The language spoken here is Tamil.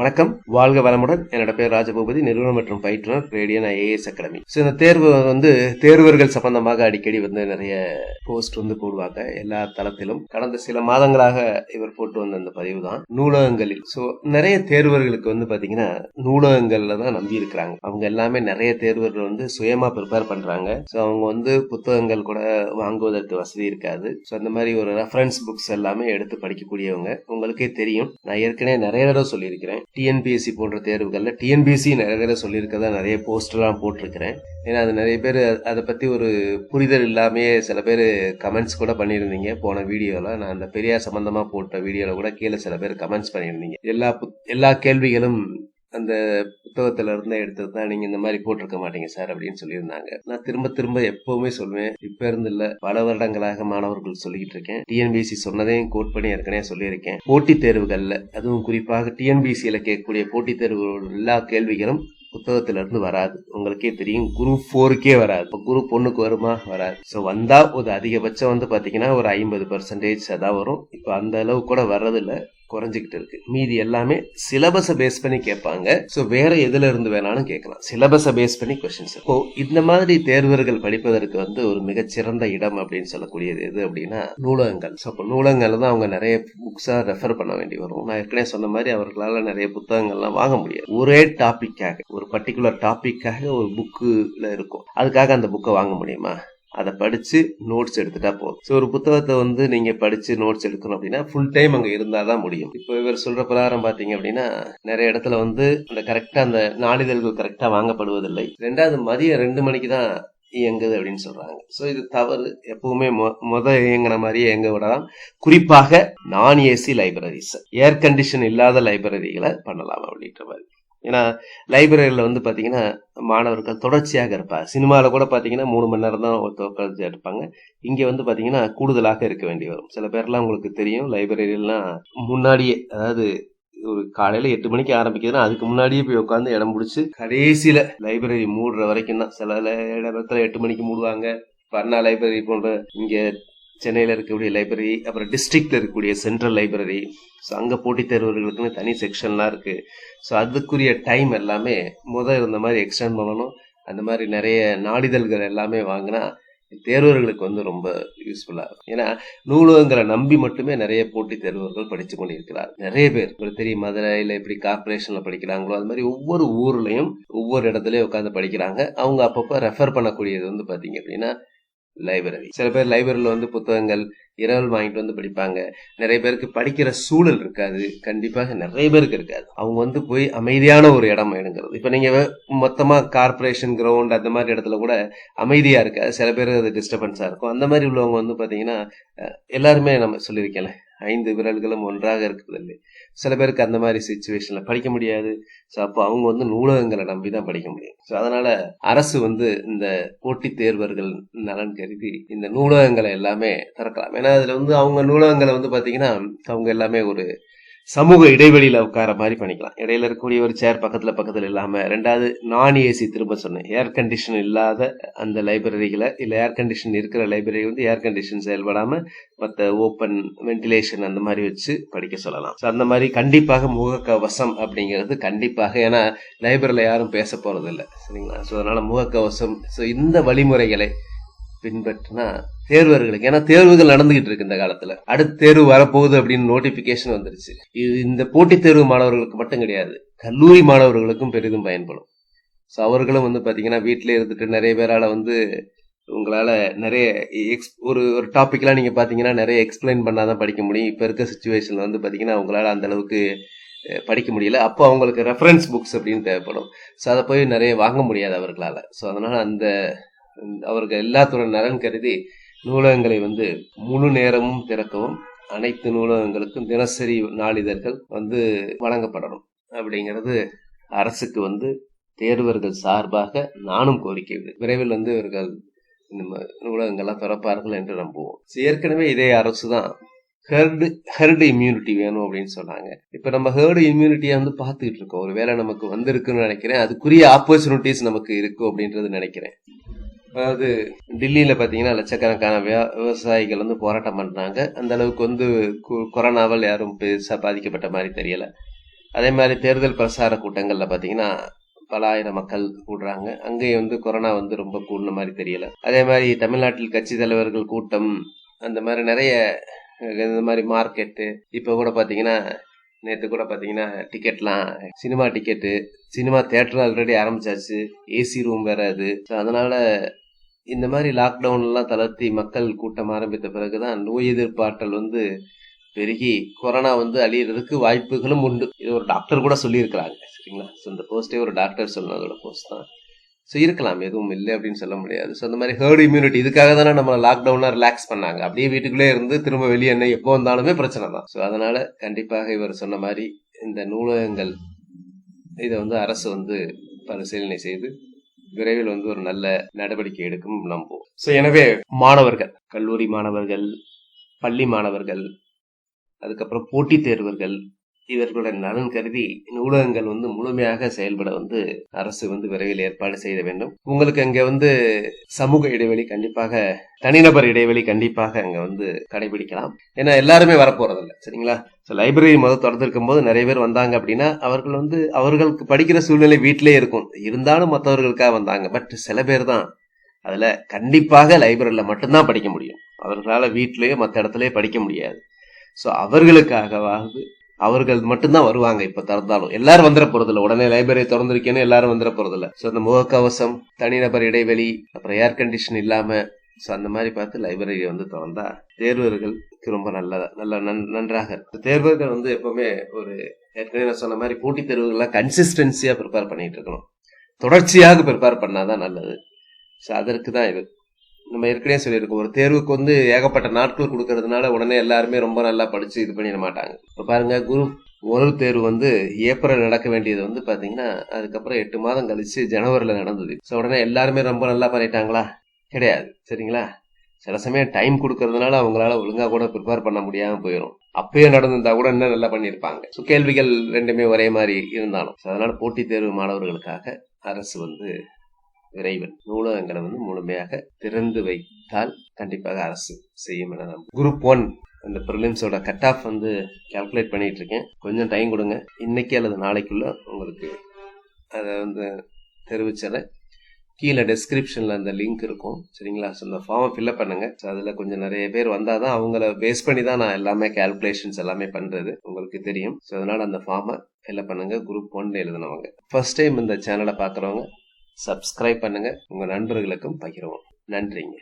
வணக்கம், வாழ்க வளமுடன். என்னோட பேர் ராஜபூபதி, நிறுவனம் மற்றும் பயிற்றுனர், ரேடியன் ஐஏஎஸ் அகாடமி. இந்த தேர்வு தேர்வர்கள் சம்பந்தமாக அடிக்கடி நிறைய போஸ்ட் போடுவாங்க எல்லா தளத்திலும். கடந்த சில மாதங்களாக இவர் போட்டு வந்த அந்த பதிவு தான் நூலகங்களில். நிறைய தேர்வர்களுக்கு பாத்தீங்கன்னா நூலகங்கள்ல தான் நம்பி இருக்கிறாங்க. அவங்க எல்லாமே நிறைய தேர்வர்கள் சுயமா ப்ரிப்பேர் பண்றாங்க. அவங்க புத்தகங்கள் கூட வாங்குவதற்கு வசதி இருக்காது. அந்த மாதிரி ஒரு ரெஃபரன்ஸ் புக்ஸ் எல்லாமே எடுத்து படிக்கக்கூடியவங்க. உங்களுக்கே தெரியும், நான் ஏற்கனவே நிறைய தடவை சொல்லியிருக்கிறேன். TNPSC போன்ற தேர்வுகள்ல TNPSC நிறைய தடவை சொல்லியிருக்கதா நிறைய போஸ்டர்லாம் போட்டிருக்கிறேன். ஏன்னா அது நிறைய பேர் அதை பத்தி ஒரு புரிதல் இல்லாமே சில பேர் கமெண்ட்ஸ் கூட பண்ணியிருந்தீங்க. போன வீடியோல நான் அந்த பெரியார் சம்பந்தமா போட்ட வீடியோல கூட கீழே சில பேர் கமெண்ட்ஸ் பண்ணியிருந்தீங்க. எல்லா கேள்விகளும் அந்த புத்தகத்துல இருந்தே எடுத்தது தான், நீங்க இந்த மாதிரி போட்டிருக்க மாட்டீங்க சார் அப்படின்னு சொல்லியிருந்தாங்க. நான் திரும்ப எப்பவுமே சொல்லுவேன், இப்ப இருந்து இல்ல, பல வருடங்களாக மாணவர்கள் சொல்லிட்டு இருக்கேன். TNPSC சொன்னதையும் கோட் பண்ணி ஏற்கனவே சொல்லியிருக்கேன். போட்டித் தேர்வுகள்ல, அதுவும் குறிப்பாக TNPSCல கேட்கக்கூடிய போட்டித் தேர்வுகளோட எல்லா கேள்விகளும் புத்தகத்துல இருந்து வராது. உங்களுக்கே தெரியும், குரூப் 4க்கே வராது. குரூப் 1க்கு வருமா? வராது. வந்தா ஒரு அதிகபட்சம் பாத்தீங்கன்னா ஒரு 50% அதான் வரும். இப்ப அந்த அளவு கூட வர்றதில்ல, குறைஞ்சிக்கிட்டு இருக்கு. மீதி எல்லாமே சிலபஸை பேஸ் பண்ணி கேட்பாங்க. வேற எதுல இருந்து வேணாலும் கேட்கலாம். சிலபஸை பேஸ் பண்ணி கொஸ்டின்ஸ். இந்த மாதிரி தேர்வர்கள் படிப்பதற்கு ஒரு மிகச்சிறந்த இடம் அப்படின்னு சொல்லக்கூடியது எது அப்படின்னா நூலகங்கள். நூலகங்கள்ல தான் அவங்க நிறைய புக்ஸா ரெஃபர் பண்ண வேண்டி வரும். நான் ஏற்கனவே சொன்ன மாதிரி அவர்களால நிறைய புத்தகங்கள்லாம் வாங்க முடியாது. ஒரே டாபிக்காக, ஒரு பர்டிகுலர் டாபிக்காக ஒரு புக்குல இருக்கும். அதுக்காக அந்த புக்கை வாங்க முடியுமா? அதை படிச்சு நோட்ஸ் எடுத்துட்டா போதும். ஒரு புத்தகத்தை நீங்க படிச்சு நோட்ஸ் எடுக்கணும் அப்படின்னா ஃபுல் டைம் அங்க இருந்தாதான் முடியும். இப்போ இவர் சொல்ற பிரகாரம் பாத்தீங்க அப்படின்னா நிறைய இடத்துல அந்த கரெக்டா அந்த நாளிதழ்கள் கரெக்டா வாங்கப்படுவதில்லை. ரெண்டாவது மதியம் 2 மணிக்கு தான் இயங்குது அப்படின்னு சொல்றாங்க. இது தவறு. எப்பவுமே இயங்கின மாதிரியே இயங்க விடலாம். குறிப்பாக நான் ஏசி லைப்ரரிஸ், ஏர் கண்டிஷன் இல்லாத லைப்ரரிகளை பண்ணலாம் அப்படின்ற மாதிரி. ஏன்னா லைப்ரரியில பாத்தீங்கன்னா மாணவர்கள் தொடர்ச்சியாக இருப்பாங்க. சினிமால கூட பாத்தீங்கன்னா 3 மணி நேரம் தான் தொடர்ச்சியா இருப்பாங்க. இங்க பாத்தீங்கன்னா கூடுதலாக இருக்க வேண்டி வரும். சில பேர்லாம் உங்களுக்கு தெரியும், லைப்ரரியெல்லாம் முன்னாடியே, அதாவது ஒரு காலையில 8 மணிக்கு ஆரம்பிக்குதுன்னா அதுக்கு முன்னாடியே போய் உட்காந்து இடம் பிடிச்சு கடைசியில லைப்ரரி மூடுற வரைக்கும் தான். சில இடத்துல 8 மணிக்கு மூடுவாங்க. அண்ணா லைப்ரரி போன்ற இங்க சென்னையில இருக்கக்கூடிய லைப்ரரி, அப்புறம் டிஸ்ட்ரிக்ட்ல இருக்கக்கூடிய சென்ட்ரல் லைப்ரரி, அங்க போட்டித் தேர்வர்களுக்குன்னு தனி செக்ஷன்லாம் இருக்கு. அதுக்குரிய டைம் எல்லாமே இருந்த மாதிரி எக்ஸ்டெண்ட் பண்ணணும். அந்த மாதிரி நிறைய நாளிதழ்கள் எல்லாமே வாங்கினா தேர்வர்களுக்கு ரொம்ப யூஸ்ஃபுல்லா இருக்கும். ஏன்னா நூலகங்களை நம்பி மட்டுமே நிறைய போட்டித் தேர்வர்கள் படிச்சு கொண்டிருக்கிறார். நிறைய பேர் உங்களுக்கு தெரியும், மதுரையில எப்படி கார்பரேஷன்ல படிக்கிறாங்களோ அது மாதிரி ஒவ்வொரு ஊர்லயும் ஒவ்வொரு இடத்துலயும் உட்காந்து படிக்கிறாங்க. அவங்க அப்பப்ப ரெஃபர் பண்ணக்கூடியது பாத்தீங்க அப்படின்னா லைப்ரரி. சில பேர் லைப்ரரியில புத்தகங்கள் இரவல் வாங்கிட்டு படிப்பாங்க. நிறைய பேருக்கு படிக்கிற சூழல் இருக்காது. கண்டிப்பாக நிறைய பேருக்கு இருக்காது. அவங்க போய் அமைதியான ஒரு இடம் வேணுங்கிறது. இப்ப நீங்க மொத்தமா கார்பரேஷன் கிரவுண்ட் அந்த மாதிரி இடத்துல கூட அமைதியா இருக்காது. சில பேர் அது டிஸ்டர்பன்ஸா இருக்கும். அந்த மாதிரி உள்ளவங்க பாத்தீங்கன்னா எல்லாருமே நம்ம சொல்லியிருக்கேன், 5 விரல்களும் ஒன்றாக இருக்குது இல்லை. சில பேருக்கு அந்த மாதிரி சிச்சுவேஷன்ல படிக்க முடியாது. அப்போ அவங்க நூலகங்களை நம்பிதான் படிக்க முடியும். அதனால அரசு இந்த போட்டித் தேர்வர்கள் நலன் கருதி இந்த நூலகங்களை எல்லாமே திறக்கலாம். ஏன்னா அதுல அவங்க நூலகங்களை பாத்தீங்கன்னா அவங்க எல்லாமே ஒரு சமூக இடைவெளியில உட்கார மாதிரி பண்ணிக்கலாம். இடையில இருக்கக்கூடிய ஒரு சேர் பக்கத்துல இல்லாம. ரெண்டாவது நான் ஏசி, திரும்ப சொன்னேன், ஏர் கண்டிஷன் இல்லாத அந்த லைப்ரரிகளை, இல்ல ஏர் கண்டிஷன் இருக்கிற லைப்ரரி ஏர் கண்டிஷன் செயல்படாம மற்ற ஓப்பன் வென்டிலேஷன் அந்த மாதிரி வச்சு படிக்க சொல்லலாம். அந்த மாதிரி கண்டிப்பாக முகக்கவசம் அப்படிங்கிறது கண்டிப்பாக, ஏன்னா லைப்ரரியில யாரும் பேச போறது இல்லை, சரிங்களா? அதனால முகக்கவசம், இந்த வழிமுறைகளை பின்பற்றினா தேர்வர்களுக்கு, ஏன்னா தேர்வுகள் நடந்துகிட்டு இருக்கு இந்த காலத்துல, அடுத்த தேர்வு வரப்போகுது அப்படின்னு நோட்டிபிகேஷன் வந்துருச்சு. இது இந்த போட்டித் தேர்வு மாணவர்களுக்கு மட்டும் கிடையாது, கல்லூரி மாணவர்களுக்கும் பெரிதும் பயன்படும். அவர்களும் பாத்தீங்கன்னா வீட்டிலே இருந்துட்டு நிறைய பேரால உங்களால நிறைய ஒரு டாபிக்லாம் நீங்க பாத்தீங்கன்னா நிறைய எக்ஸ்பிளைன் பண்ணாதான் படிக்க முடியும். இப்ப இருக்க சிச்சுவேஷன்ல பாத்தீங்கன்னா உங்களால அந்த அளவுக்கு படிக்க முடியல. அப்போ அவங்களுக்கு ரெஃபரன்ஸ் புக்ஸ் அப்படின்னு தேவைப்படும். அதை போய் நிறைய வாங்க முடியாது அவர்களால. அதனால அவர்கள் எல்லாத்துடன் நலன் கருதி நூலகங்களை முழு நேரமும் திறக்கவும், அனைத்து நூலகங்களுக்கும் தினசரி நாளிதழ்கள் வழங்கப்படணும் அப்படிங்கிறது அரசுக்கு தேர்வர்கள் சார்பாக நானும் கோரிக்கை. விரைவில் இவர்கள் இந்த நூலகங்கள்லாம் திறப்பார்கள் என்று நம்புவோம். ஏற்கனவே இதே அரசு தான் ஹெர்டு இம்யூனிட்டி வேணும் அப்படின்னு சொன்னாங்க. இப்ப நம்ம ஹெர்டு இம்யூனிட்டியை பாத்துக்கிட்டு இருக்கோம். ஒருவேளை நமக்கு வந்திருக்குன்னு நினைக்கிறேன். அதுக்குரிய ஆப்பர்ச்சுனிட்டிஸ் நமக்கு இருக்கும் அப்படின்றது நினைக்கிறேன். அதாவது டெல்லியில பாத்தீங்கன்னா லட்சக்கணக்கான விவசாயிகள் போராட்டம் பண்றாங்க. அந்த அளவுக்கு கொரோனாவால் யாரும் பெருசா பாதிக்கப்பட்ட மாதிரி தெரியல. அதே மாதிரி தேர்தல் பிரசார கூட்டங்கள்ல பாத்தீங்கன்னா பல ஆயிரம் மக்கள் கூடுறாங்க. அங்கேயும் வந்து கொரோனா வந்து ரொம்ப கூடின மாதிரி தெரியல. அதே மாதிரி தமிழ்நாட்டில் கட்சி தலைவர்கள் கூட்டம், அந்த மாதிரி நிறைய இந்த மாதிரி மார்க்கெட்டு, இப்ப கூட பாத்தீங்கன்னா நேற்று கூட பாத்தீங்கன்னா டிக்கெட்லாம், cinema ticket, cinema theatre already ஆரம்பிச்சாச்சு, ஏசி ரூம் வேற அது. அதனால இந்த மாதிரி லாக்டவுன் எல்லாம் தளர்த்தி மக்கள் கூட்டம் ஆரம்பித்த பிறகுதான் நோய் எதிர்ப்பாற்றல் வந்து பெருகி கொரோனா வந்து அழியறதுக்கு வாய்ப்புகளும் உண்டு. இது ஒரு டாக்டர் கூட சொல்லியிருக்கிறாங்க. சரிங்களா? இந்த போஸ்டே ஒரு டாக்டர் சொன்னதோட போஸ்ட் தான். ஸோ இருக்கலாம், எதுவும் இல்லை அப்படின்னு சொல்ல முடியாது. ஸோ அந்த மாதிரி ஹர்ட் இம்யூனிட்டி, இதுக்காக தானே நம்ம லாக்டவுனா ரிலாக்ஸ் பண்ணாங்க. அப்படியே வீட்டுக்குள்ளே இருந்து திரும்ப வெளியே என்ன எப்போ வந்தாலுமே பிரச்சனை தான். ஸோ அதனால கண்டிப்பாக இவர் சொன்ன மாதிரி இந்த நூலகங்கள் இதை வந்து அரசு வந்து பரிசீலனை செய்து விரைவில் வந்து ஒரு நல்ல நடவடிக்கை எடுக்கும் நம்புவோம். ஸோ எனவே மாணவர்கள், கல்லூரி மாணவர்கள், பள்ளி மாணவர்கள், அதுக்கப்புறம் போட்டித் தேர்வர்கள், இவர்களுடைய நலன் கருதி நூலகங்கள் வந்து முழுமையாக செயல்பட வந்து அரசு வந்து விரைவில் ஏற்பாடு செய்ய வேண்டும். உங்களுக்கு அங்க வந்து சமூக இடைவெளி கண்டிப்பாக, தனிநபர் இடைவெளி கண்டிப்பாக அங்க வந்து கடைபிடிக்கலாம். ஏன்னா எல்லாருமே வரப்போறதில்லை. சரிங்களா? லைப்ரரி முதல் திறந்திருக்கும் போது நிறைய பேர் வந்தாங்க அப்படின்னா அவர்கள் வந்து அவர்களுக்கு படிக்கிற சூழ்நிலை வீட்டிலே இருக்கும், இருந்தாலும் மற்றவர்களுக்காக வந்தாங்க. பட் சில பேர் தான் அதுல கண்டிப்பாக லைப்ரரியில மட்டும்தான் படிக்க முடியும். அவர்களால வீட்டிலேயோ மற்ற இடத்துலயே படிக்க முடியாது. ஸோ அவர்களுக்காகவாவது அவர்கள் மட்டும்தான் வருவாங்க. இப்ப திறந்தாலும் எல்லாரும் வந்துட போறதில்ல, உடனே லைப்ரரி திறந்திருக்கேன்னு எல்லாரும் வந்துட போறதில்ல. ஸோ அந்த முகக்கவசம், தனிநபர் இடைவெளி, அப்புறம் ஏர் கண்டிஷன் இல்லாம, ஸோ அந்த மாதிரி பார்த்து லைப்ரரி வந்து திறந்தா தேர்வர்களுக்கு ரொம்ப நன்றாக இருக்கும். தேர்வர்கள் வந்து எப்பவுமே ஒரு ஏற்கனவே நான் சொன்ன மாதிரி போட்டித் தேர்வுகள்லாம் கன்சிஸ்டன்சியா ப்ரிப்பேர் பண்ணிட்டு இருக்கணும். தொடர்ச்சியாக ப்ரிப்பேர் பண்ணாதான் நல்லது. ஸோ அதற்கு தான் இது நம்ம ஏற்கனவே சொல்லியிருக்கோம். ஒரு தேர்வுக்கு வந்து ஏகப்பட்ட நாட்கள் கொடுக்கறதுனால உடனே எல்லாருமே ரொம்ப நல்லா படிச்சு இது பண்ணிட மாட்டாங்க. இப்போ பாருங்க, குரூப் முதல் தேர்வு வந்து ஏப்ரல் நடக்க வேண்டியது வந்து பாத்தீங்கன்னா அதுக்கப்புறம் 8 மாதம் கழிச்சு ஜனவரில நடந்தது. ஸோ உடனே எல்லாருமே ரொம்ப நல்லா பண்ணிட்டாங்களா? கிடையாது. சரிங்களா? சில சமயம் டைம் கொடுக்கறதுனால அவங்களால ஒழுங்கா கூட ப்ரிப்பேர் பண்ண முடியாம போயிடும். அப்பயே நடந்திருந்தா கூட இன்னும் நல்லா பண்ணியிருப்பாங்க. ஸோ கேள்விகள் ரெண்டுமே ஒரே மாதிரி இருந்தாலும், அதனால போட்டித் தேர்வு மாணவர்களுக்காக அரசு வந்து விரைவில் நூலகங்களை வந்து முழுமையாக திறந்து வைத்தால் கண்டிப்பாக அரசு செய்யும் என நம்புகிறேன். குரூப் 1 அந்த ப்ரிலிம்ஸோட கட் ஆஃப் வந்து கால்குலேட் பண்ணிட்டு இருக்கேன். கொஞ்சம் டைம் கொடுங்க, இன்னைக்கு அல்லது நாளைக்குள்ள உங்களுக்கு அதை வந்து தெரிவிச்சதை கீழே டெஸ்கிரிப்ஷன்ல அந்த லிங்க் இருக்கும். சரிங்களா? ஸோ அந்த ஃபார்மை ஃபில்அப் பண்ணுங்க. ஸோ அதில் கொஞ்சம் நிறைய பேர் வந்தாதான் அவங்கள பேஸ் பண்ணி தான் நான் எல்லாமே கால்குலேஷன்ஸ் எல்லாமே பண்றது, உங்களுக்கு தெரியும். ஸோ அதனால அந்த ஃபார்மை ஃபில்அப் பண்ணுங்க. குரூப் 1 எழுதினவங்க, ஃபர்ஸ்ட் டைம் இந்த சேனலை பார்க்குறவங்க சப்ஸ்கிரைப் பண்ணுங்க, உங்க நண்பர்களுக்கும் பகிரவும். நன்றிங்க.